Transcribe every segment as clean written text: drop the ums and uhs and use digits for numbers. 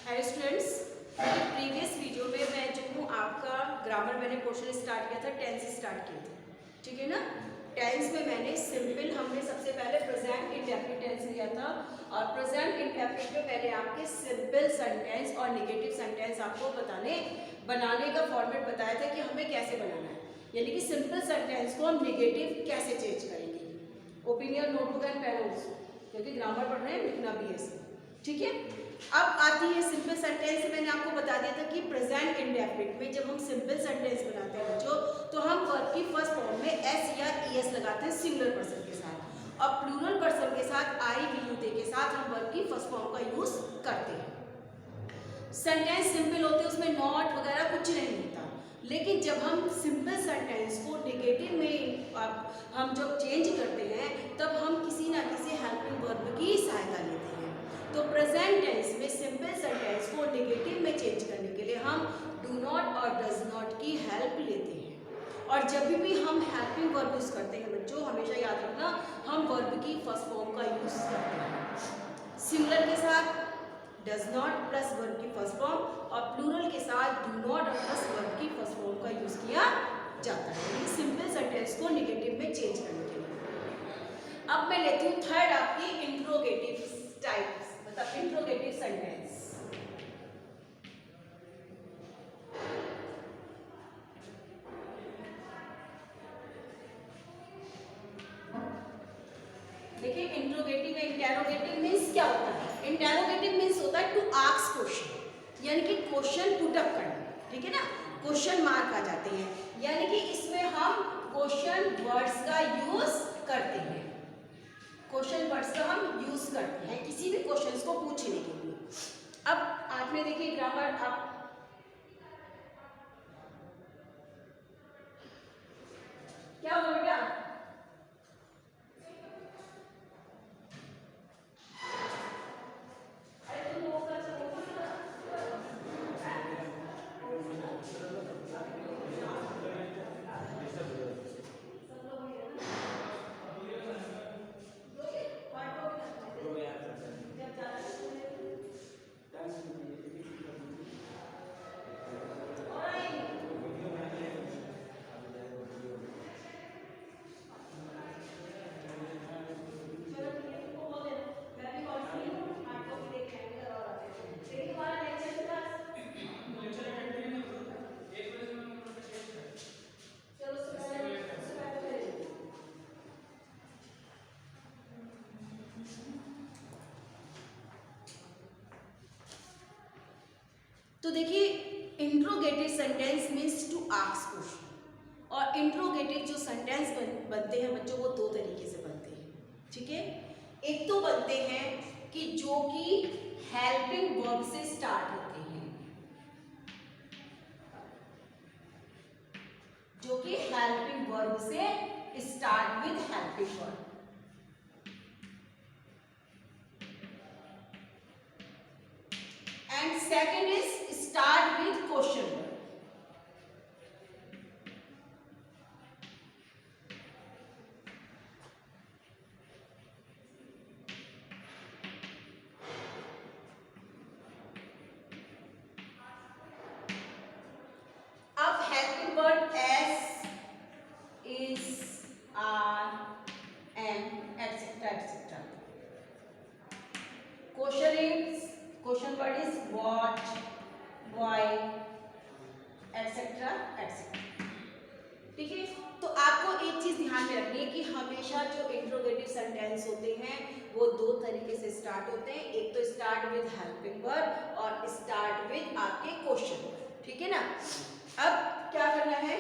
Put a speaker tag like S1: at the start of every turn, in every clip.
S1: Hello students, previous video में मैं जो हूँ आपका ग्रामर मैंने पोर्शन स्टार्ट किया था, टेंस स्टार्ट किए थे, ठीक है ना। टेंस में मैंने सिंपल, हमने सबसे पहले प्रेजेंट इंडेफिनिट टेंस लिया था और प्रेजेंट इंडेफिनिट में मैंने आपके सिंपल सेंटेंस और नेगेटिव सेंटेंस आपको बनाने का फॉर्मेट बताया था कि हमें कैसे बनाना है, यानी कि सिंपल सेंटेंस को हम नेगेटिव कैसे चेंज करेंगे। ओपिनियन नोटबुक एंड पेन, क्योंकि ग्रामर पढ़ रहे हैं, लिखना भी है, ठीक है। अब आती है सिंपल सेंटेंस। मैंने आपको बता दिया था कि प्रेजेंट इंडेफिनिट में जब हम सिंपल सेंटेंस बनाते हैं बच्चों, तो हम वर्ब की फर्स्ट फॉर्म में एस या ईएस लगाते हैं सिंगुलर पर्सन के साथ, और प्लूरल पर्सन के साथ आई वी यू के साथ हम वर्ब की फर्स्ट फॉर्म का यूज करते हैं। सेंटेंस सिंपल होते हैं, उसमें नॉट वगैरह कुछ नहीं होता, लेकिन जब हम सिंपल सेंटेंस को नेगेटिव में हम जब चेंज करते हैं, तब हम किसी ना किसी हेल्पिंग वर्ब की सहायता लेते हैं। तो प्रेजेंट टेंस में सिंपल सेंटेंस को नेगेटिव में चेंज करने के लिए हम डू नॉट और डज नॉट की हेल्प लेते हैं। और जब भी हम हेल्पिंग वर्ब यूज करते हैं बच्चों, हमेशा याद रखना, हम वर्ब की फर्स्ट फॉर्म का यूज करते हैं। सिंगुलर के साथ डज नॉट प्लस वर्ब की फर्स्ट फॉर्म, और प्लूरल के साथ डू नॉट प्लस वर्ब की फर्स्ट फॉर्म का यूज किया जाता है सिंपल सेंटेंस को नेगेटिव में चेंज करने के लिए। अब मैं लेती हूँ थर्ड आपकी इंट्रोगेटिव टाइप्स, मतलब इंट्रोगेटिव सेंटेंस। देखिए, इंट्रोगेटिव इंटेरोगेटिव मींस क्या होता है। इंटेरोगेटिव मींस होता है टू आस्क क्वेश्चन, यानी कि क्वेश्चन पुट अप करना, ठीक है ना। क्वेश्चन मार्क आ जाते हैं, यानी कि इसमें हम क्वेश्चन वर्ड्स का यूज करते हैं। क्वेश्चन वर्ड्स का हम यूज करते हैं किसी भी क्वेश्चंस को पूछने के लिए। अब आपने देखिए ग्रामर, आप क्या हो गया, तो देखिए interrogative sentence means to ask question, और इंट्रोगेटिव जो सेंटेंस बनते हैं बच्चों, वो दो तरीके से बनते हैं, ठीक है। एक तो बनते हैं कि जो कि हेल्पिंग वर्ब से स्टार्ट होते हैं, जो कि हेल्पिंग वर्ब से start with helping verb. And second is start with question word. अब helping word as, is, are, am, etc. etc. Question word is what, why, etc. etc. ठीक है। तो आपको एक चीज ध्यान में रखनी है कि हमेशा जो इंट्रोगेटिव सेंटेंस होते हैं वो दो तरीके से स्टार्ट होते हैं। एक तो स्टार्ट विद हेल्पिंग वर्ब और स्टार्ट विद आपके क्वेश्चन, ठीक है ना। अब क्या करना है,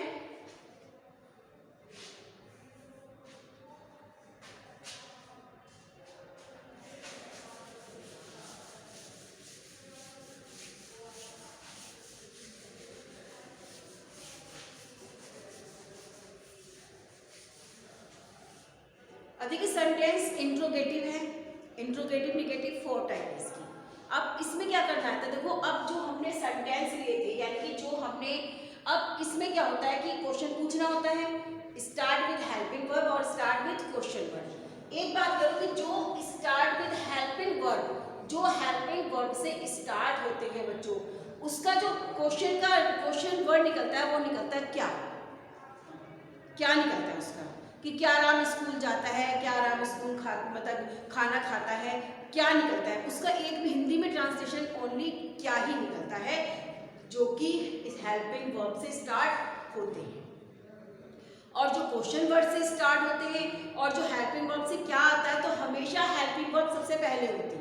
S1: देखिए सेंटेंस इंट्रोगेटिव है, इंट्रोगेटिव नेगेटिव 4 टाइप है इसकी। अब इसमें क्या करना है, तो देखो अब जो हमने सेंटेंस लिए थे, यानी कि जो हमने, अब इसमें क्या होता है कि क्वेश्चन पूछना होता है, स्टार्ट विद हेल्पिंग वर्ब और स्टार्ट विद क्वेश्चन वर्ब। एक बात करो कि जो स्टार्ट विद हेल्पिंग वर्ब जो हेल्पिंग वर्ब से स्टार्ट होते हैं बच्चों, उसका जो क्वेश्चन वर्ड निकलता है वो निकलता है क्या निकलता है उसका, कि क्या राम स्कूल जाता है, क्या राम स्कूल मतलब खाना खाता है, क्या निकलता है उसका। एक भी हिंदी में ट्रांसलेशन ओनली क्या ही निकलता है, जो कि इस हेल्पिंग वर्ब से स्टार्ट होते हैं। और जो क्वेश्चन वर्ड से स्टार्ट होते हैं और जो हेल्पिंग वर्ब से क्या आता है, तो हमेशा हेल्पिंग वर्ब सबसे पहले होती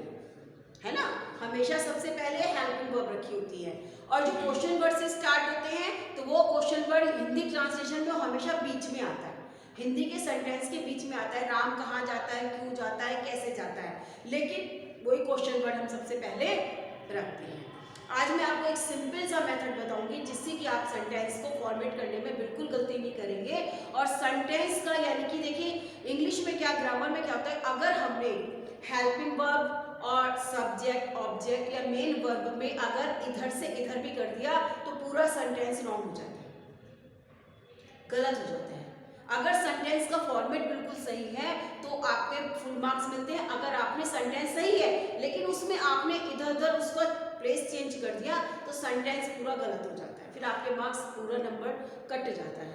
S1: है ना, हमेशा सबसे पहले हेल्पिंग वर्ब रखी होती है। और जो क्वेश्चन वर्ड से स्टार्ट होते हैं तो वो क्वेश्चन वर्ड हिंदी ट्रांसलेशन में हमेशा बीच में आता है, हिंदी के सेंटेंस के बीच में आता है। राम कहाँ जाता है, क्यों जाता है, कैसे जाता है, लेकिन वही क्वेश्चन वर्ड हम सबसे पहले रखते हैं। आज मैं आपको एक सिंपल सा मेथड बताऊंगी जिससे कि आप सेंटेंस को फॉर्मेट करने में बिल्कुल गलती नहीं करेंगे। और सेंटेंस का यानी कि देखिए इंग्लिश में क्या, ग्रामर में क्या होता है, अगर हमने हेल्पिंग वर्ब और सब्जेक्ट ऑब्जेक्ट या मेन वर्ब में अगर इधर से इधर भी कर दिया तो पूरा सेंटेंस रॉन्ग हो जाता है, गलत हो जाता है। अगर सेंटेंस का फॉर्मेट बिल्कुल सही है तो आपके फुल मार्क्स मिलते हैं। अगर आपने सेंटेंस सही है लेकिन उसमें आपने इधर उधर उसका प्लेस चेंज कर दिया तो सेंटेंस पूरा गलत हो जाता है, फिर आपके मार्क्स पूरा नंबर कट जाता है।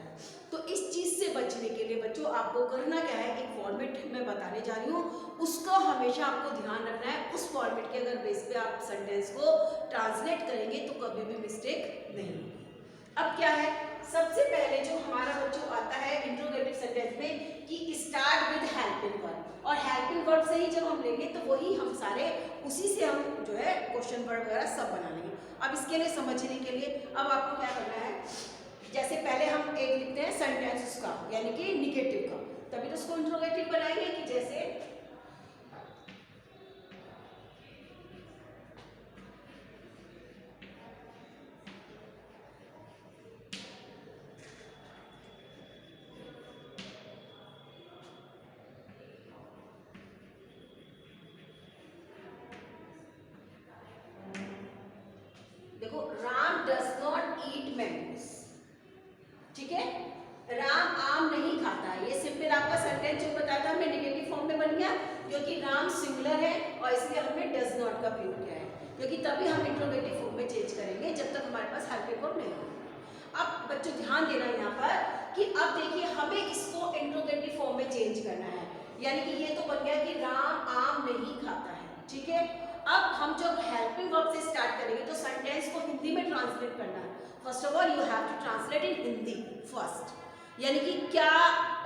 S1: तो इस चीज से बचने के लिए बच्चों आपको करना क्या है, एक फॉर्मेट मैं बताने जा रही हूँ, उसका हमेशा आपको ध्यान रखना है। उस फॉर्मेट के अगर बेस पे आप सेंटेंस को ट्रांसलेट करेंगे तो कभी भी मिस्टेक नहीं होगी। अब क्या है, सबसे पहले जो हमारा बच्चों आता है इंट्रोगेटिव सेंटेंस में कि स्टार्ट विद हेल्पिंग वर्ब, और हेल्पिंग वर्ब से ही जब हम लेंगे तो वही हम सारे उसी से हम जो है क्वेश्चन वर्ड वगैरह सब बना लेंगे। अब इसके लिए समझने के लिए अब आपको क्या करना है, जैसे पहले हम एक लिखते हैं सेंटेंस उसका यानी कि निगेटिव का, तभी तो उसको इंट्रोगेटिव बनाएंगे। कि जैसे देखो, Ram does not eat mangoes, ठीक है, राम आम नहीं खाता। ये सिंपल आपका सेंटेंस जो बताया था हमने नेगेटिव फॉर्म में बन गया, क्योंकि राम सिंगुलर है और इसलिए हमने डज नॉट का प्रयोग किया है, क्योंकि तभी हम इंट्रोगेटिव फॉर्म में चेंज करेंगे जब तक हमारे पास हेल्पिंग फॉर्म नहीं होगा। अब बच्चों ध्यान देना यहाँ पर कि अब देखिए हमें इसको इंट्रोगेटिव फॉर्म में चेंज करना है, यानी कि ये तो बन गया कि राम आम नहीं खाता है, ठीक है। अब हम जब हेल्पिंग वर्ब से स्टार्ट करेंगे तो सेंटेंस को हिंदी में ट्रांसलेट करना है। First of all you have to translate in Hindi first, यानी कि क्या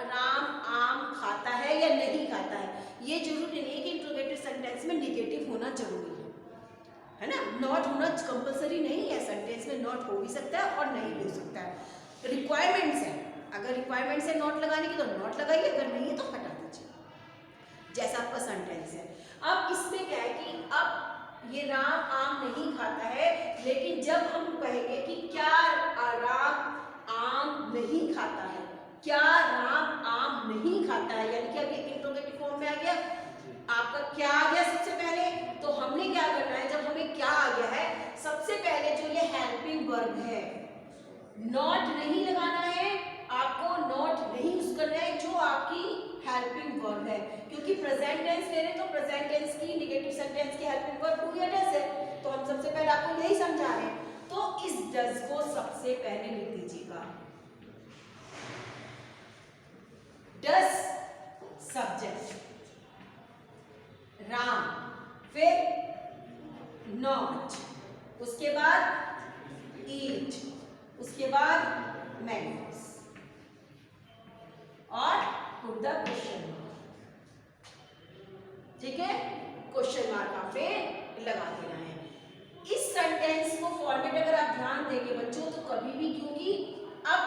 S1: राम आम खाता है या नहीं खाता है। ये जरूरी नहीं है कि इंट्रोगेटिव सेंटेंस में निगेटिव होना जरूरी है ना, नॉट होना कंपलसरी नहीं है। सेंटेंस में नॉट हो भी सकता है और नहीं भी हो सकता है, रिक्वायरमेंट्स है। अगर रिक्वायरमेंट्स है नॉट लगाने की तो नॉट लगाइए, अगर नहीं है तो हटा दीजिए, जैसा आपका सेंटेंस है। अब इसमें क्या है कि अब ये राम आम नहीं खाता है, लेकिन जब हम कहेंगे कि क्या राम आम नहीं खाता है, क्या राम आम नहीं खाता है, यानी कि अब ये इंट्रोगेटिव फॉर्म में आ गया। आपका क्या आ गया सबसे पहले, तो हमने क्या करना है, जब हमें क्या आ गया है सबसे पहले जो ये हेल्पिंग वर्ब है, नॉट नहीं लगाना है आपको, नॉट नहीं यूज करना है जो आपकी हेल्पिंग वर्ब है, क्योंकि प्रेजेंट टेंस ले रहे तो प्रेजेंट टेंस की नेगेटिव सेंटेंस की हेल्पिंग वर्ब डू या डज है, तो हम सबसे पहले आपको यही समझा रहे हैं। तो इस डज को सबसे पहले लिख दीजिएगा, डज सब्जेक्ट राम, फिर नॉट, उसके बाद ईट, उसके बाद मैंगोस और पुट द क्वेश्चन मार्क, ठीक है। क्वेश्चन मार्क आपने लगा देना है। इस सेंटेंस को फॉर्मेट अगर आप ध्यान देंगे बच्चों तो कभी भी, क्योंकि अब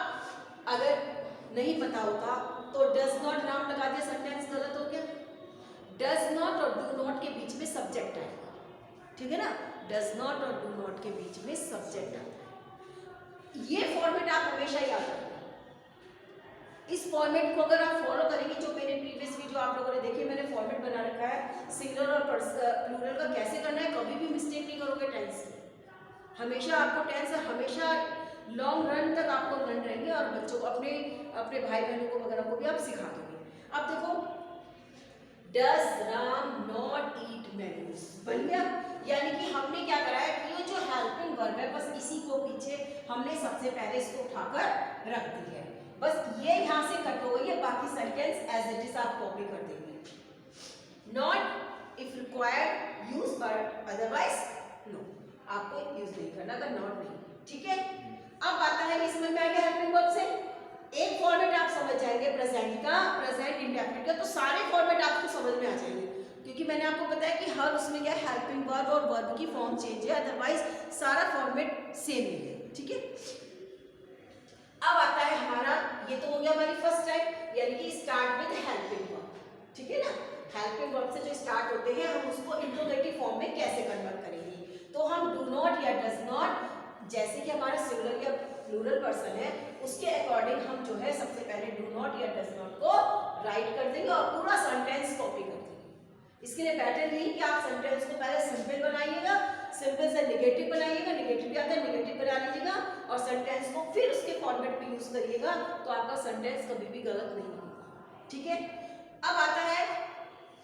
S1: अगर नहीं पता होता तो डज नॉट नाम लगा दिया, सेंटेंस गलत हो गया। डज नॉट और डू नॉट के बीच में सब्जेक्ट आएगा, ठीक है ना, डज नॉट और डू नॉट के बीच में सब्जेक्ट आता है। ये फॉर्मेट आप हमेशा याद रखें। इस फॉर्मेट को अगर आप फॉलो करेंगे, जो मेरे प्रीवियस वीडियो आप लोगों ने देखी, मैंने फॉर्मेट बना रखा है सिंगुलर और प्लूरल का कैसे करना है, कभी भी मिस्टेक नहीं करोगे टेंस में। हमेशा आपको टेंस हमेशा लॉन्ग रन तक आपको रन रहेंगे और बच्चों को अपने भाई बहनों को वगैरह को भी आप सिखा दोगे। अब देखो does Ram not eat mangoes, बन गया। यानी कि हमने क्या करा है कि ये जो हेल्पिंग वर्ब है बस इसी को पीछे हमने सबसे पहले इसको उठाकर रख दी है, बस ये यहाँ से कट हो गई है, बाकी सेंटेंस एज इट इज आप कॉपी कर देंगे। Not if required use but otherwise no, आपको यूज नहीं करना अगर नॉट नहीं, ठीक है। अब आता है कि समझ में आ गया हेल्पिंग वर्ब से एक फॉर्मेट आप समझ जाएंगे प्रेजेंट का, प्रेजेंट इंडेफिनिट का, तो सारे फॉर्मेट आपको समझ में आ जाएंगे, क्योंकि मैंने आपको बताया कि हर उसमें क्या हेल्पिंग वर्ब और वर्ब की फॉर्म चेंज है, अदरवाइज सारा फॉर्मेट सेम ही है, ठीक है। अब आता है हमारा, ये तो हो गया हमारी फर्स्ट टाइप, यानी कि स्टार्ट विद हेल्पिंग वर्ब, ठीक है ना। हेल्पिंग वर्ब से जो स्टार्ट होते हैं हम उसको इंट्रोगेटिव फॉर्म में कैसे कन्वर्ट करेंगे, तो हम डू नॉट या डज नॉट, जैसे कि हमारा सिंगुलर या प्लूरल पर्सन है उसके अकॉर्डिंग हम जो है सबसे पहले डू नॉट या डज नॉट को राइट कर देंगे और पूरा सेंटेंस कॉपी कर देंगे। इसके लिए पैटर्न यही कि आप सेंटेंस को पहले सिंपल बनाइएगा, सिंपल से नेगेटिव बनाइएगा, नेगेटिव भी आता है नेगेटिव बना लीजिएगा और सेंटेंस को फिर उसके फॉर्मेट में यूज करिएगा, तो आपका सेंटेंस कभी भी गलत नहीं होगा, ठीक है। अब आता है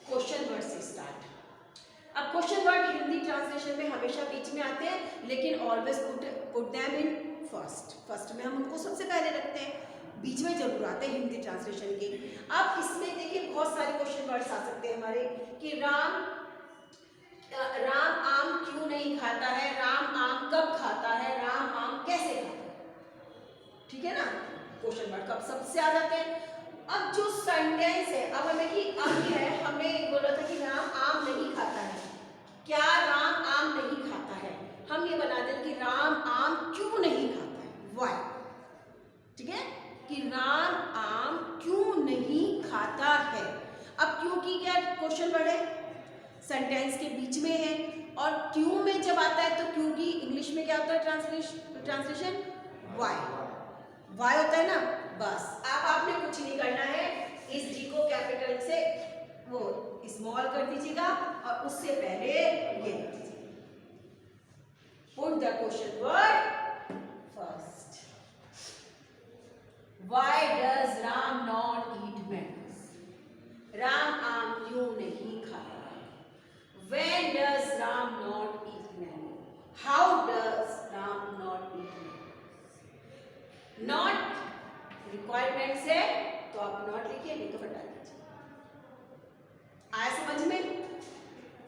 S1: क्वेश्चन वर्ड से स्टार्ट। अब क्वेश्चन वर्ड हिंदी ट्रांसलेशन में हमेशा बीच में आते हैं, लेकिन always put them in first में हम उनको सबसे पहले रखते हैं, बीच में जरूर आते हैं हिंदी ट्रांसलेशन के। अब इसमें देखिए बहुत सारे क्वेश्चन वर्ड्स आ सकते हैं हमारे कि राम आम क्यों नहीं खाता है, राम आम कब खाता है, राम आम कैसे खाता है, ठीक है ना। क्वेश्चन वर्ड कब सबसे आ जाते हैं। अब जो सेंटेंस है, अब हमें कि अब है हमने बोला था कि राम आम नहीं खाता है, क्या राम आम नहीं खाता है, हम ये बना दें कि राम आम क्यों नहीं खाता है, व्हाई, ठीक है, कि राम आम क्यों नहीं खाता है। अब क्यों की क्या क्वेश्चन वर्ड है, सेंटेंस के बीच में है, और क्यों में जब आता है तो क्यों की इंग्लिश में क्या होता है ट्रांसलेशन वाई होता है ना। बस अब आपने कुछ नहीं करना है, इस जी को कैपिटल से वो स्मॉल कर दीजिएगा और उससे पहले ये put the question word first. Why does Ram not eat mangoes, Ram आम क्यों नहीं खाता। When does Ram not eat mango, how does Ram not eat mango. Not requirement से तो आप नॉट लिखिए, नहीं तो हटा दीजिए। आया समझ में,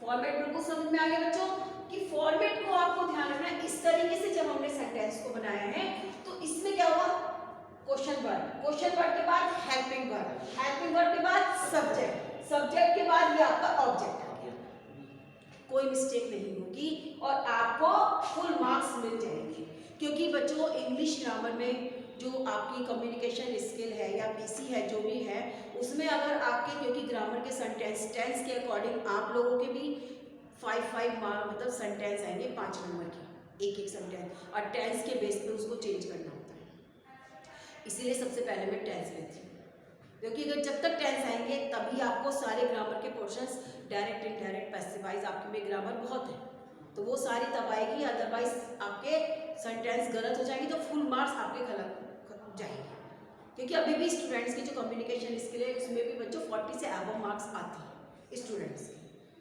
S1: फॉर्मेट बिल्कुल समझ में आ गया बच्चों कि फॉर्मेट को आपको ध्यान रखना है। इस तरीके से जब हमने सेंटेंस को बनाया है तो इसमें क्या हुआ, क्वेश्चन वर्ड के बाद हेल्पिंग वर्ड के बाद सब्जेक्ट के बाद ये आपका ऑब्जेक्ट आ गया, कोई मिस्टेक नहीं होगी और आपको फुल मार्क्स मिल जाएंगे। क्योंकि बच्चों इंग्लिश ग्रामर में जो आपकी कम्युनिकेशन स्किल है या पीसी है जो भी है, उसमें अगर आपके, क्योंकि ग्रामर के सेंटेंस टेंस के अकॉर्डिंग आप लोगों के भी 5 मार्क मतलब सेंटेंस आएंगे 5 नंबर के एक सेंटेंस, और टेंस के बेस पे उसको चेंज करना होता है। इसीलिए सबसे पहले मैं टेंस लेती हूँ, क्योंकि अगर जब तक टेंस आएंगे तभी आपको सारे ग्रामर के पोर्शंस डायरेक्ट इनडायरेक्ट पैसिवाइज आपके में ग्रामर बहुत है तो वो सारी तब आएगी, अदरवाइज आपके सेंटेंस गलत हो जाएंगे तो फुल मार्क्स आपके गलत जाएंगे। क्योंकि अभी भी स्टूडेंट्स की जो कम्युनिकेशन स्किल है उसमें भी बच्चों 40 से अबव मार्क्स आते हैं स्टूडेंट्स के।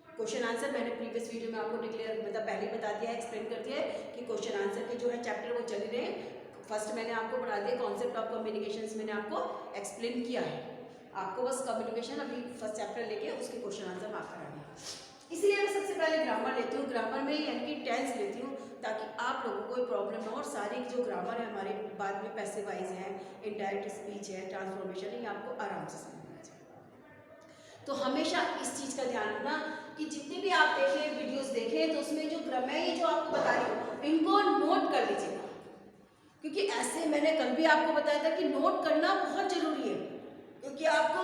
S1: क्वेश्चन आंसर मैंने प्रीवियस वीडियो में आपको डिक्लेयर मतलब पहले बता दिया है, एक्सप्लेन कर दिया है कि क्वेश्चन आंसर के जो है चैप्टर वो चल रहे हैं। फर्स्ट मैंने आपको पढ़ा दिया कॉन्सेप्ट ऑफ कम्युनिकेशन, मैंने आपको एक्सप्लेन किया है, आपको बस कम्युनिकेशन अभी फर्स्ट चैप्टर लेके उसके क्वेश्चन आंसर मार्क कराने हैं। इसलिए मैं सबसे पहले ग्रामर लेती हूँ, ग्रामर में यानी कि टेंस लेती हूँ ताकि आप लोगों को कोई प्रॉब्लम ना हो। और सारे जो ग्रामर है हमारे बाद में पैसिवाइज है, इनडायरेक्ट स्पीच है, ट्रांसफॉर्मेशन है, ये आपको आराम से समझ में आ जाए। तो हमेशा इस चीज़ का ध्यान रखना कि जितने भी आप देखें वीडियोस देखें तो उसमें जो मैं ये जो आपको बता रही हूँ इनको नोट कर लीजिएगा, क्योंकि ऐसे मैंने कल भी आपको बताया था कि नोट करना बहुत ज़रूरी है। क्योंकि आपको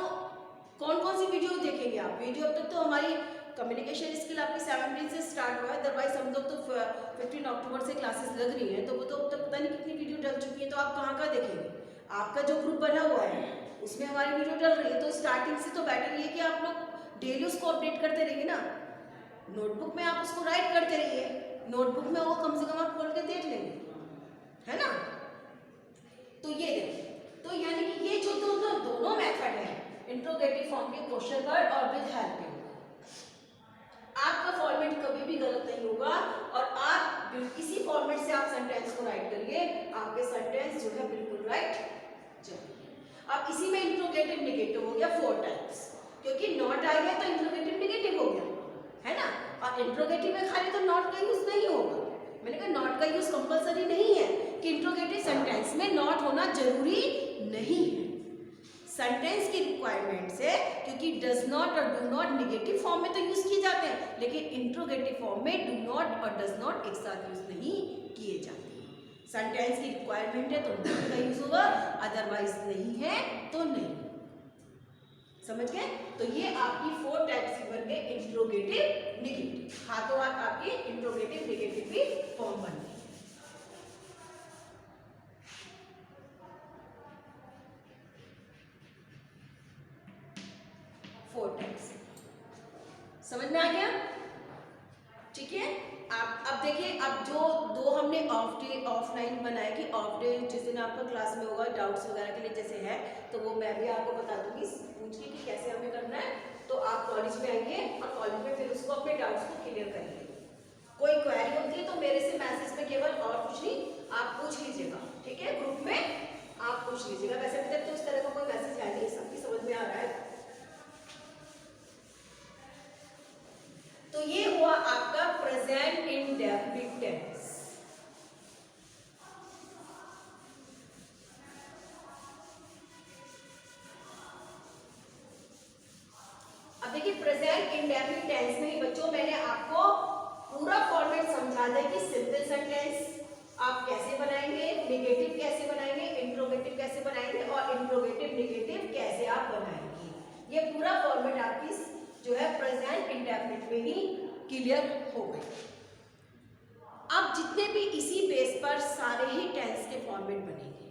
S1: कौन कौन सी वीडियो देखेंगे आप, वीडियो अब तक तो हमारी कम्युनिकेशन स्किल आपकी 17 से स्टार्ट हुआ है, अदरवाइज हम लोग तो 15 अक्टूबर से क्लासेस लग रही हैं, तो वो तो अब तक पता नहीं कितनी वीडियो डल चुकी है। तो आप कहाँ देखेंगे, आपका जो ग्रुप बना हुआ है उसमें हमारी वीडियो डल रही है, तो स्टार्टिंग से तो बेटर ये कि आप लोग डेली उसको अपडेट करते रहिए ना। नोटबुक में आप उसको राइट करते रहिए, नोटबुक में वो कम से कम आप खोल के देख लेंगे, है ना। तो ये देखिए, तो यानी कि ये जो दोनों मेथड है इंट्रोगेटिव फॉर्म के क्वेश्चन वर्ड और विद हेल्पिंग। आपका फॉर्मेट कभी भी गलत नहीं होगा और आप इसी फॉर्मेट से आप सेंटेंस को राइट करिए, आपके सेंटेंस जो है बिल्कुल राइट जाएंगे। अब इसी में इंट्रोगेटिव नेगेटिव हो गया 4 टाइप्स, क्योंकि नॉट आ गया तो इंट्रोगेटिव नेगेटिव हो गया, है ना। और इंट्रोगेटिव में खाली तो नॉट का यूज नहीं होगा, मैंने कहा नॉट का यूज कंपलसरी नहीं है कि इंट्रोगेटिव सेंटेंस में नॉट होना जरूरी नहीं है। सेंटेंस की रिक्वायरमेंट्स है, क्योंकि डज नॉट और डू नॉट नेगेटिव फॉर्म में तो यूज किए जाते हैं, लेकिन इंट्रोगेटिव फॉर्म में डू नॉट और डज नॉट एक साथ यूज नहीं किए जाते हैं। सेंटेंस की रिक्वायरमेंट है तो नॉट का यूज होगा, अदरवाइज नहीं है तो नहीं। समझ गए? तो ये आपकी 4 टाइप्स की बन गए इंट्रोगेटिव नेगेटिव, हाथों हाथ आपकी इंट्रोगेटिव नेगेटिव भी फॉर्म बन गई। समझ में आ गया? ठीक है। आप अब देखिए, अब जो 2 हमने ऑफ डे ऑफलाइन बनाए कि ऑफ डे जिस दिन आपका क्लास में होगा डाउट्स वगैरह के लिए जैसे है, तो वो मैं भी आपको बता दूंगी पूछ के कि कैसे हमें करना है। तो आप कॉलेज में आएंगे और कॉलेज में फिर उसको अपने डाउट्स को क्लियर करेंगे। कोई क्वेरी होती है तो मेरे से मैसेज में केवल और कुछ नहीं आप पूछ लीजिएगा, ठीक है। ग्रुप में आप पूछ लीजिएगा। वैसे अभी तक तो इस तरह का कोई मैसेज है नहीं, सबकी समझ में आ रहा है। तो ये हुआ आपका प्रेजेंट इंडेफिनिट टेंस। अब देखिए प्रेजेंट इंडेफिनिट टेंस में ही बच्चों मैंने आपको पूरा फॉर्मेट समझा दिया कि सिंपल सेंटेंस आप कैसे बनाएंगे, नेगेटिव कैसे बनाएंगे, इंट्रोगेटिव कैसे बनाएंगे और इंट्रोगेटिव नेगेटिव कैसे आप बनाएंगे। ये पूरा फॉर्मेट आपकी जो है प्रेजेंट इंडेफिनिट में ही क्लियर हो गई। अब जितने भी इसी बेस पर सारे ही टेंस के फॉर्मेट बनेंगे,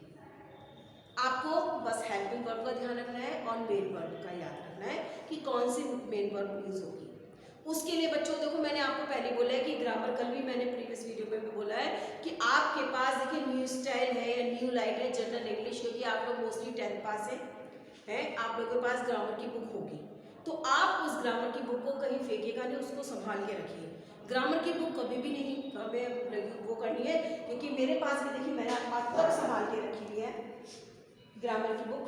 S1: आपको बस हेल्पिंग वर्ब का ध्यान रखना है और मेन वर्ब का याद रखना है कि कौन सी मेन वर्ब यूज होगी। उसके लिए बच्चों देखो मैंने आपको पहले बोला है कि ग्रामर, कल भी मैंने प्रीवियस वीडियो में भी बोला है कि आपके पास देखिए न्यू स्टाइल है या न्यू लाइट है, जनरल इंग्लिश, क्योंकि आप लोग मोस्टली 10th पास है, आप लोगों के पास ग्रामर की बुक होगी, तो आप उस ग्रामर की बुक को कहीं फेंकेगा नहीं, उसको संभाल के रखिए। ग्रामर की बुक कभी भी नहीं हमें वो करनी है, क्योंकि मेरे पास भी देखिए मैंने आज तक संभाल के रखी हुई है ग्रामर की बुक,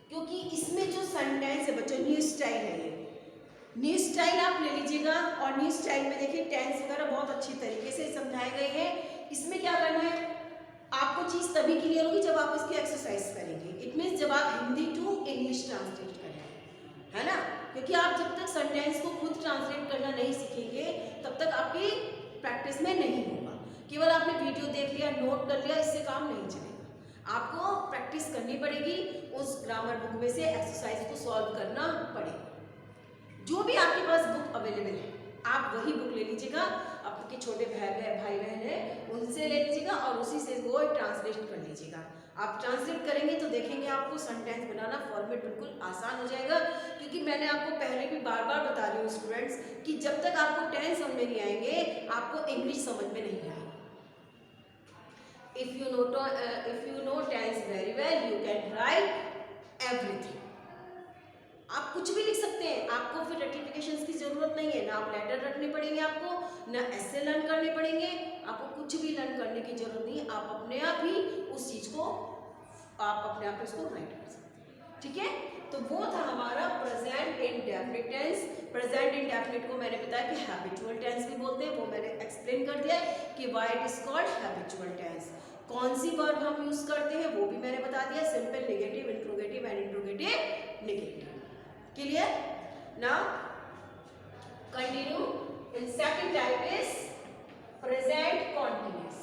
S1: क्योंकि इसमें जो सेंटेंस है बच्चों न्यू स्टाइल है, ये न्यू स्टाइल आप ले लीजिएगा। और न्यू स्टाइल में देखिए टेंस वगैरह बहुत अच्छी तरीके से समझाए गए हैं। इसमें क्या करना है, आपको चीज तभी क्लियर होगी जब आप इसकी एक्सरसाइज करेंगे। इट मीन्स जब आप हिंदी टू इंग्लिश ट्रांसलेट करेंगे, है ना, क्योंकि आप जब तक सेंटेंस को खुद ट्रांसलेट करना नहीं सीखेंगे तब तक आपकी प्रैक्टिस में नहीं होगा। केवल आपने वीडियो देख लिया, नोट कर लिया, इससे काम नहीं चलेगा। आपको प्रैक्टिस करनी पड़ेगी, उस ग्रामर बुक में से एक्सरसाइज को सॉल्व करना पड़ेगा। जो भी आपके पास बुक अवेलेबल है आप वही बुक ले लीजिएगा, आपके छोटे भाई बहन हैं उनसे ले लीजिएगा और उसी से वो ट्रांसलेट कर लीजिएगा। आप ट्रांसलेट करेंगे तो देखेंगे आपको सेंटेंस बनाना फॉर्मेट बिल्कुल आसान हो जाएगा, क्योंकि मैंने आपको पहले भी बार बार बता रही हूँ स्टूडेंट्स कि जब तक आपको टेंस समझ में नहीं आएंगे आपको इंग्लिश समझ में नहीं आएगी। If you know tense very well you can write everything. आप कुछ भी लिख सकते हैं, आपको फिर रेक्टिफिकेशंस की जरूरत नहीं है, ना आप लेटर रखने पड़ेंगे, आपको ना ऐसे लर्न करने पड़ेंगे, आपको कुछ भी लर्न करने की जरूरत नहीं। आप अपने आप ही उस चीज को आप अपने आप उसको राइट कर सकते हैं, ठीक है। तो वो था हमारा present indefinite tense. Present indefinite को मैंने बताया कि हैबिचुअल टेंस भी बोलते हैं, वो मैंने एक्सप्लेन कर दिया कि why it is called habitual tense. कौन सी वर्ब हम यूज करते हैं वो भी मैंने बता दिया, simple, negative, interrogative and interrogative negative. Clear? Now continue. In second type is present continuous.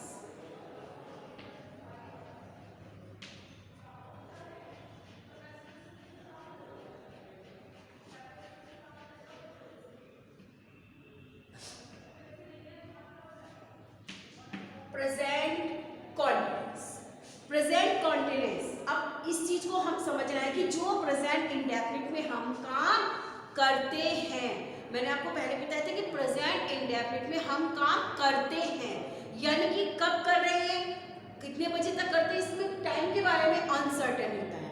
S1: Present continuous. Present continuous. अब इस चीज को हम समझ रहे हैं कि जो प्रेजेंट इंडेफिनिट में हम काम करते हैं, मैंने आपको पहले बताया था कि प्रेजेंट इंडेफिनिट में हम काम करते हैं, यानी कि कब कर रहे हैं, कितने बजे तक करते हैं, इसमें टाइम के बारे में अनसर्टेन होता है।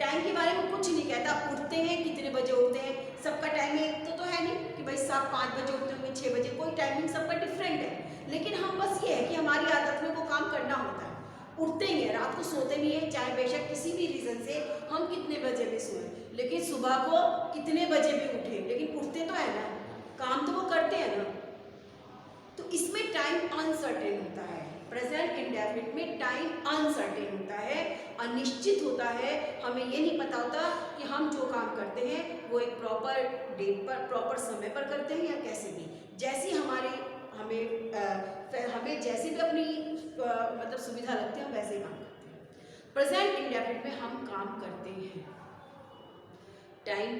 S1: टाइम के बारे में कुछ नहीं कहता। उठते हैं कितने बजे उठते हैं, सबका टाइमिंग तो है नहीं कि भाई साहब 5 बजे उठते होंगे 6 बजे, कोई टाइमिंग सबका डिफरेंट है। लेकिन हम बस ये है कि हमारी आदत में वो काम करना होता है। उठते ही है, रात को सोते नहीं है, चाहे बेशक किसी भी रीज़न से हम कितने बजे भी सोएं, लेकिन सुबह को कितने बजे भी उठें, लेकिन उठते तो है ना, काम तो वो करते हैं ना। तो इसमें टाइम अनसर्टेन होता है। प्रेजेंट इंडेफिनिट में टाइम अनसर्टेन होता है, अनिश्चित होता है। हमें ये नहीं पता होता कि हम जो काम करते हैं वो एक प्रॉपर डेट पर, प्रॉपर समय पर करते हैं या कैसे भी, जैसी हमारी हमें जैसे भी अपनी मतलब सुविधा लगती है हम वैसे ही काम करते हैं। प्रेजेंट इंडेफिनिट में हम काम करते हैं, टाइम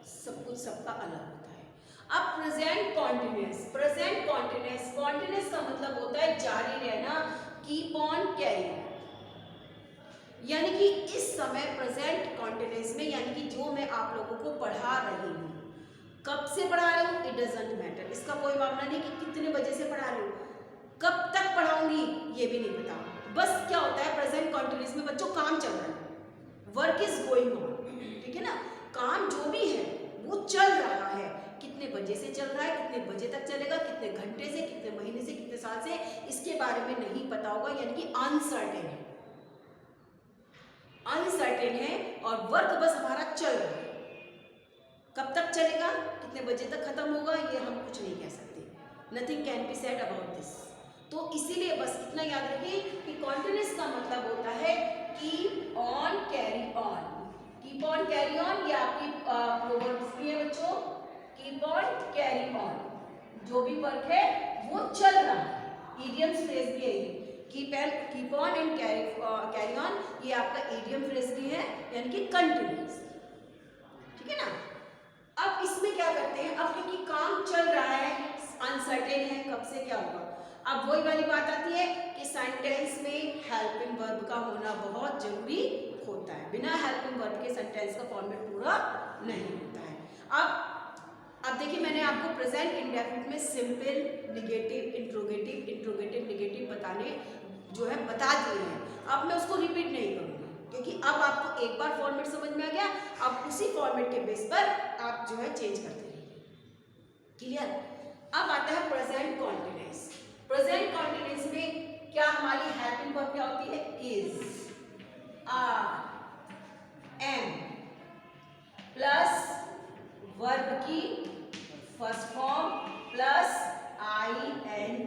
S1: सब कुछ सबका अलग होता है। अब present continuous, present continuous, continuous का मतलब होता है जारी रहना, कीप ऑन कैरिंग। यानी कि इस समय प्रेजेंट कॉन्टिन्यूअस में, यानी कि जो मैं आप लोगों को पढ़ा रही हूँ, कब से पढ़ा रही हूँ इट डजंट मैटर, इसका कोई मामला नहीं कि कितने बजे से पढ़ा रही हूँ, कब तक पढ़ाऊंगी ये भी नहीं पता। बस क्या होता है प्रेजेंट कॉन्टिन्यूअस में बच्चों काम चल रहा है, वर्क इज गोइंग ऑन, ठीक है ना, काम जो भी है वो चल रहा है। कितने बजे से चल रहा है, कितने बजे तक चलेगा, कितने घंटे से, कितने महीने से, कितने साल से, इसके बारे में नहीं पता होगा, यानी कि अनसर्टेन है, अनसर्टेन है। और वर्क बस हमारा चल रहा है, कब तक चलेगा, कितने बजे तक खत्म होगा, ये हम कुछ नहीं कह सकते। Nothing can be said about this. तो इसीलिए बस इतना याद रखिए कि कॉन्टिन्यूअस का मतलब होता है keep on carry on. Keep on carry on ये आपकी प्रोवर्ब्स भी है बच्चों, कीप ऑन कैरी ऑन, जो भी वर्क है वो चल रहा है। इडियम्स फ्रेज भी है ये, keep on and carry on, ये आपका इडियम फ्रेज भी है, यानी कि कंटिन्यूअस, ठीक है ना। अब इसमें क्या करते हैं, अब क्योंकि काम चल रहा है, अनसर्टेन है कब से क्या होगा, अब वही वाली बात आती है कि सेंटेंस में हेल्पिंग वर्ब का होना बहुत जरूरी होता है। बिना हेल्पिंग वर्ब के सेंटेंस का फॉर्मेट पूरा नहीं होता है। अब देखिए मैंने आपको प्रेजेंट इंडेफिनिट में simple, negative, interrogative, interrogative, negative बताने जो है बता दिए हैं। अब मैं उसको रिपीट नहीं करूँगी क्योंकि अब आपको एक बार फॉर्मेट समझ में आ गया, अब उसी फॉर्मेट के बेस पर आप जो है चेंज करते रहिए। क्लियर। अब आता है प्रेजेंट कॉन्टिन्यूअस। प्रेजेंट कॉन्टिन्यूअस में क्या हमारी हेल्पिंग वर्ब क्या होती है, is, are, am plus verb की first form plus ing।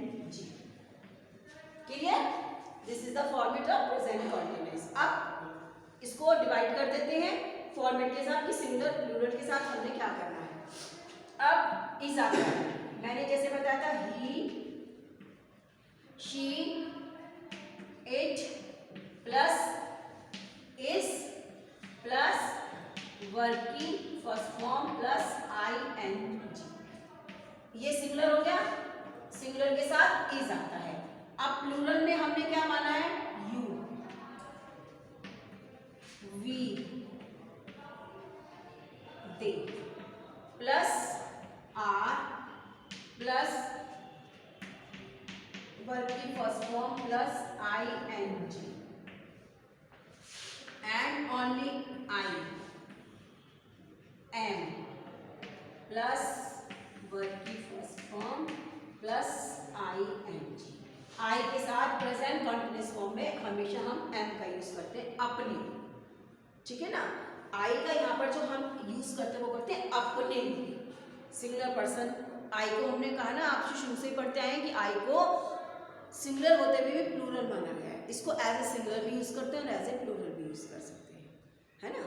S1: Clear, this is the format of present continuous. अब इसको डिवाइड कर देते हैं फॉर्मेट के साथ कि सिंगुलर प्लूरल के साथ हमने क्या करना है। अब इज आता है, मैंने जैसे बताया था he, she, it plus is plus verb की फर्स्ट फॉर्म प्लस ing, ये सिंगुलर हो गया, सिंगुलर के साथ इज आता है। अब प्लूरल में हमने क्या माना है, you, we, they plus are plus verb की first form plus ing and only I, am plus verb की first form plus ing। I के साथ प्रेजेंट कंटिन्यूअस फॉर्म में हमेशा हम एम का यूज करते हैं अपने, ठीक है ना। आई का यहाँ पर जो हम यूज करते हैं वो करते हैं अपने लिए, सिंगुलर पर्सन। आई को हमने कहा ना, आप शुरू से पढ़ते आए कि आई को सिंगुलर होते हुए भी प्लूरल माना गया है, इसको एज ए सिंगुलर भी यूज करते हैं और एज ए प्लूरल भी यूज कर सकते हैं, है ना।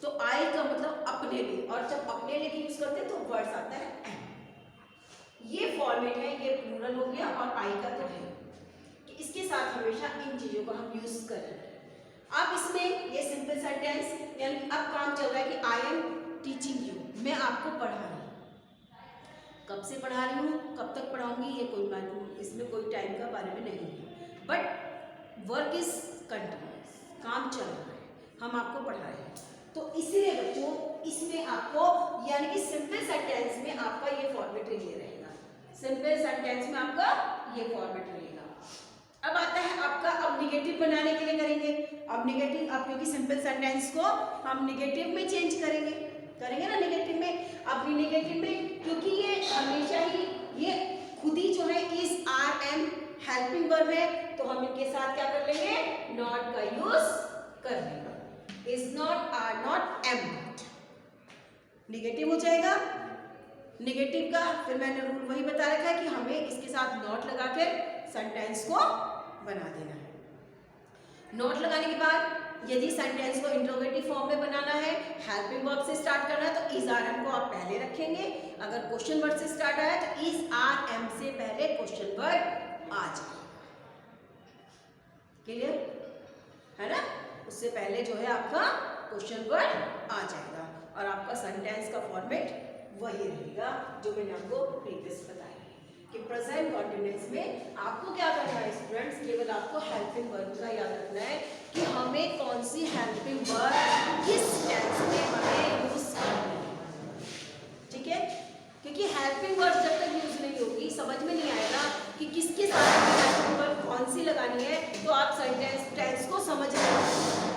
S1: तो आई का मतलब अपने लिए, और जब अपने लिए यूज करते हैं तो वर्ड्स आता है एम। ये फॉर्मेट है, ये प्लूरल हो गया और आई का तो है कि इसके साथ हमेशा इन चीजों को हम यूज कर रहे हैं। अब इसमें ये सिंपल सेंटेंस, यानी अब काम चल रहा है कि आई एम टीचिंग यू, मैं आपको पढ़ा रही हूँ, कब से पढ़ा रही हूँ, कब तक पढ़ाऊंगी, ये कोई इसमें कोई टाइम का बारे में नहीं है, बट वर्क इज कंटिन्यूअस, काम चल रहा है, हम आपको पढ़ा रहे हैं। तो इसीलिए बच्चों इसमें आपको, यानी कि सिंपल सेंटेंस में आपका ये फॉर्मेट ये रहेगा, सिंपल सेंटेंस में आपका ये फॉर्मेट रहेगा। अब आता है आपका, अब निगेटिव बनाने के लिए करेंगे। अब निगेटिव, अब क्योंकि सिंपल सेंटेंस को हम निगेटिव में चेंज करेंगे ना निगेटिव में। अब निगेटिव में क्योंकि ये हमेशा ही ये खुद ही जो है is are am helping verb है, तो हम इनके साथ क्या कर लेंगे, नॉट का यूज कर लेंगे। Is not, are not, am not, negative हो जाएगा। निगेटिव का फिर मैंने रूल वही बता रखा है कि हमें इसके साथ नॉट लगा के सेंटेंस को बना देना है। नोट लगाने के बाद यदि सेंटेंस को इंट्रोगेटिव फॉर्म में बनाना है, हेल्पिंग वर्ब से स्टार्ट करना है, तो इज आर एम को आप पहले रखेंगे। अगर क्वेश्चन वर्ड से स्टार्ट आया तो इज आर एम से पहले क्वेश्चन वर्ड आ जाएगा। क्लियर है ना? उससे पहले जो है आपका क्वेश्चन वर्ड आ जाएगा और आपका सेंटेंस का फॉर्मेट वही रहेगा जो मैंने आपको प्रीवियस बताया कि प्रेजेंट कॉन्टिन्यूअस में आपको क्या करना है स्टूडेंट्स, केवल आपको हेल्पिंग वर्ब का याद रखना है कि हमें कौन सी हेल्पिंग वर्ब किस टेंस में हमें यूज करनी है। ठीक है, क्योंकि हेल्पिंग वर्ब जब तक यूज नहीं होगी, समझ में नहीं आएगा कि किसके साथ हेल्पिंग वर्ब कौन सी लगानी है, तो आप सेंटेंस टेंस को समझ नहीं।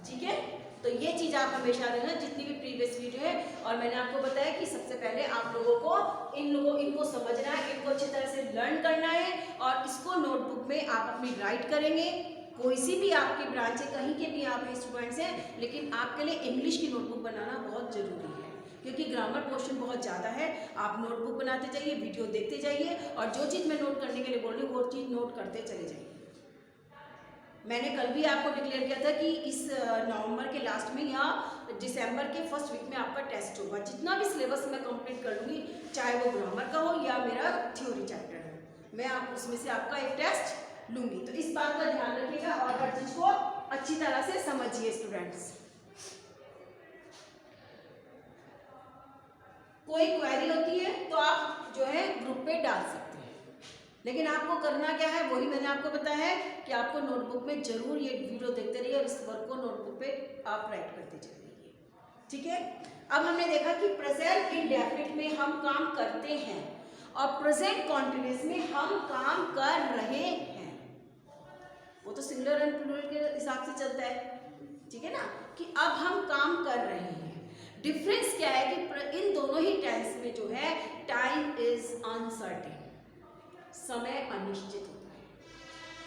S1: ठीक है, तो ये चीज आप हमेशा देना जितनी भी प्रीवियस वीडियो है। और मैंने आपको बताया कि सबसे पहले आप लोगों को इनको समझना है, इनको अच्छी तरह से लर्न करना है और इसको नोटबुक में आप अपनी राइट करेंगे। कोई सी भी आपकी ब्रांच है, कहीं के भी आप स्टूडेंट्स हैं, लेकिन आपके लिए इंग्लिश की नोटबुक बनाना बहुत जरूरी है क्योंकि ग्रामर पोर्शन बहुत ज़्यादा है। आप नोटबुक बनाते जाइए, वीडियो देखते जाइए और जो चीज़ मैं नोट करने के लिए बोल रही हूँ वो चीज़ नोट करते चले जाइए। मैंने कल भी आपको डिक्लेयर किया था कि इस नवंबर के लास्ट में या दिसंबर के फर्स्ट वीक में आपका टेस्ट होगा। जितना भी सिलेबस मैं कंप्लीट कर लूँगी, चाहे वो ग्रामर का हो या मेरा थ्योरी चैप्टर हो, मैं आप उसमें से आपका एक टेस्ट लूँगी। तो इस बात का ध्यान रखिएगा और हर चीज़ को अच्छी तरह से समझिए स्टूडेंट्स। कोई क्वेरी होती है तो आप जो है ग्रुप पे डाल सकते हैं, लेकिन आपको करना क्या है वही मैंने आपको बताया है कि आपको नोटबुक में जरूर ये वीडियो देखते रहिए और इस वर्क को नोटबुक पे आप राइट करते चलिए। ठीक है, अब हमने देखा कि प्रेजेंट इंडेफिनिट में हम काम करते हैं और प्रेजेंट कॉन्टिन्यूअस में हम काम कर रहे हैं। वो तो सिंगुलर एंड प्लूरल के हिसाब से चलता है। ठीक है ना, कि अब हम काम कर रहे हैं। डिफरेंस क्या है कि इन दोनों ही टेंस में जो है टाइम इज अनसर्टेन, समय अनिश्चित होता है,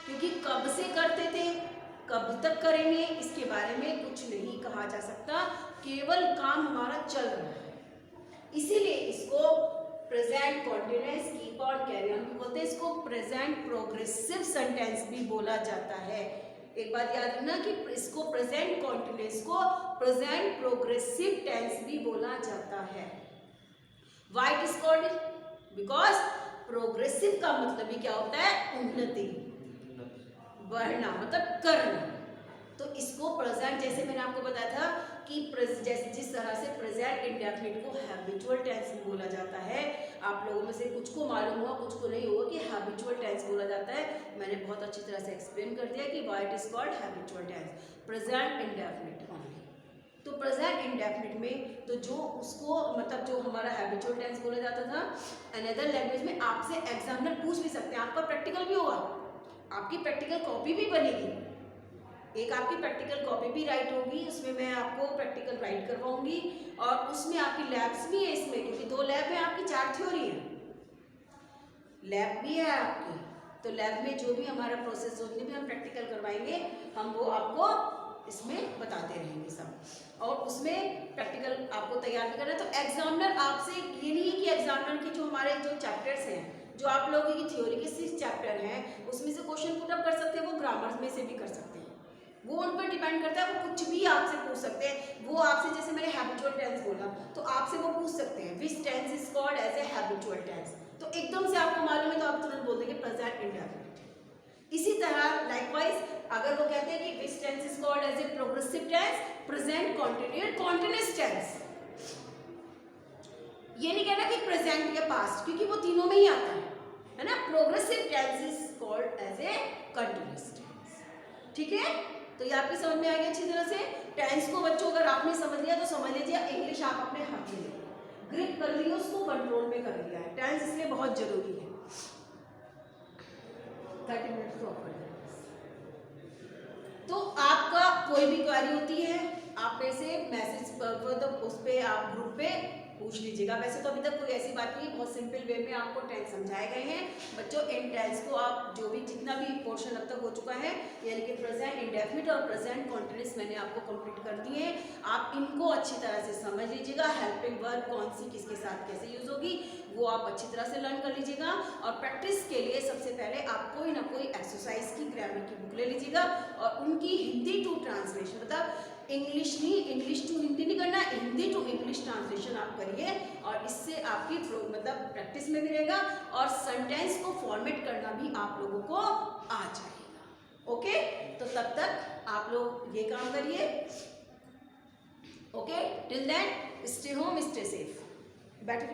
S1: क्योंकि कब से करते थे, कब तक करेंगे, इसके बारे में कुछ नहीं कहा जा सकता, केवल काम हमारा चल रहा है। इसीलिए इसको present continuous keep on carry on बोलते हैं। इसको प्रेजेंट प्रोग्रेसिव सेंटेंस भी बोला जाता है। एक बात याद रखना कि इसको प्रेजेंट कॉन्टिन्यूअस को प्रेजेंट प्रोग्रेसिव टेंस भी बोला जाता है। Why it is called? Because progressive का मतलब ही क्या होता है? उन्नति, बढ़ना, मतलब करना। तो इसको प्रेजेंट, जैसे मैंने आपको बताया था कि जैसे जिस तरह से प्रेजेंट इंडेफिनिट को हैबिचुअल टेंस बोला जाता है, आप लोगों में से कुछ को मालूम हुआ कुछ को नहीं हुआ कि हैबिचुअल टेंस बोला जाता है। मैंने बहुत अच्छी तरह से एक्सप्लेन कर दिया कि why it is called habitual tense, present indefinite only. तो प्रेजेंट इंडेफिनिट में तो जो उसको मतलब जो हमारा हैबिचुअल टेंस बोला जाता था, अनदर लैंग्वेज में आपसे एग्जामिनर पूछ भी सकते हैं, आपका प्रैक्टिकल भी होगा, आपकी प्रैक्टिकल कॉपी भी बनेगी, एक आपकी प्रैक्टिकल कॉपी भी राइट होगी, उसमें मैं आपको प्रैक्टिकल राइट करवाऊंगी और उसमें आपकी लैब्स भी है इसमें, क्योंकि 2 लैब है आपकी, 4 थ्योरी है, लैब भी है आपकी। तो लैब में जो भी हमारा प्रोसेस, जितने भी हम प्रैक्टिकल करवाएंगे हम वो आपको इसमें बताते रहेंगे सब, और उसमें प्रैक्टिकल आपको तैयार भी करना है। तो एग्जामिनर आपसे ये नहीं है कि एग्जामिनर की जो हमारे जो चैप्टर्स हैं, जो आप लोगों की थ्योरी के 6 चैप्टर हैं, उसमें से क्वेश्चन पुट अप कर सकते हैं, वो ग्रामर में से भी कर सकते हैं, वो उन पर डिपेंड करता है, वो कुछ भी आपसे पूछ सकते हैं। वो आपसे, जैसे मैंने हैबिचुअल टेंस बोला तो आपसे वो पूछ सकते हैं which tense is called as a habitual tense, तो एकदम से आपको मालूम है तो आप तुरंत बोल देंगे प्रेजेंट इंडेफिनिट। इसी तरह लाइकवाइज अगर वो कहते हैं कि which tense is called as a progressive tense, present continuous tense, ये नहीं कहना कि प्रेजेंट या पास्ट, क्योंकि वो तीनों में ही आता है ना। Progressive tense is called as a continuous tense. ठीक है, तो ये आपकी समझ में आ गया अच्छी तरह से। टेंस को बच्चों अगर आपने समझ लिया तो समझ लीजिए इंग्लिश आप अपने हाथ में ले, ग्रिप कर लिया, उसको कंट्रोल में कर लिया है। टेंस इसलिए बहुत जरूरी है। 30 मिनट्स तो ऑफर है। तो आपका कोई भी क्वेरी होती है आप में से मैसेज पर तो उस पर आप ग्रुप पे पूछ लीजिएगा। वैसे तो अभी तक कोई ऐसी बात नहीं, बहुत सिंपल वे में आपको टेंस समझाए गए हैं बच्चों। इन टेंस को आप जो भी जितना भी पोर्शन अब तक हो चुका है यानी कि प्रेजेंट इंडेफिनिट और प्रेजेंट कॉन्टिन्यूअस मैंने आपको कंप्लीट कर दिए हैं। आप इनको अच्छी तरह से समझ लीजिएगा। हेल्पिंग वर्ब कौन सी किसके साथ कैसे यूज होगी वो आप अच्छी तरह से लर्न कर लीजिएगा। और प्रैक्टिस के लिए सबसे पहले आप कोई ना कोई एक्सरसाइज की ग्रामर की बुक ले लीजिएगा और उनकी हिंदी टू ट्रांसलेशन, मतलब इंग्लिश नहीं, इंग्लिश टू हिंदी नहीं करना, हिंदी टू इंग्लिश ट्रांसलेशन आप करिए और इससे आपकी मतलब प्रैक्टिस में भी रहेगा और सेंटेंस को फॉर्मेट करना भी आप लोगों को आ जाएगा। ओके, तो तब तक आप लोग ये काम करिए। Okay, till then stay home, stay safe. बैठे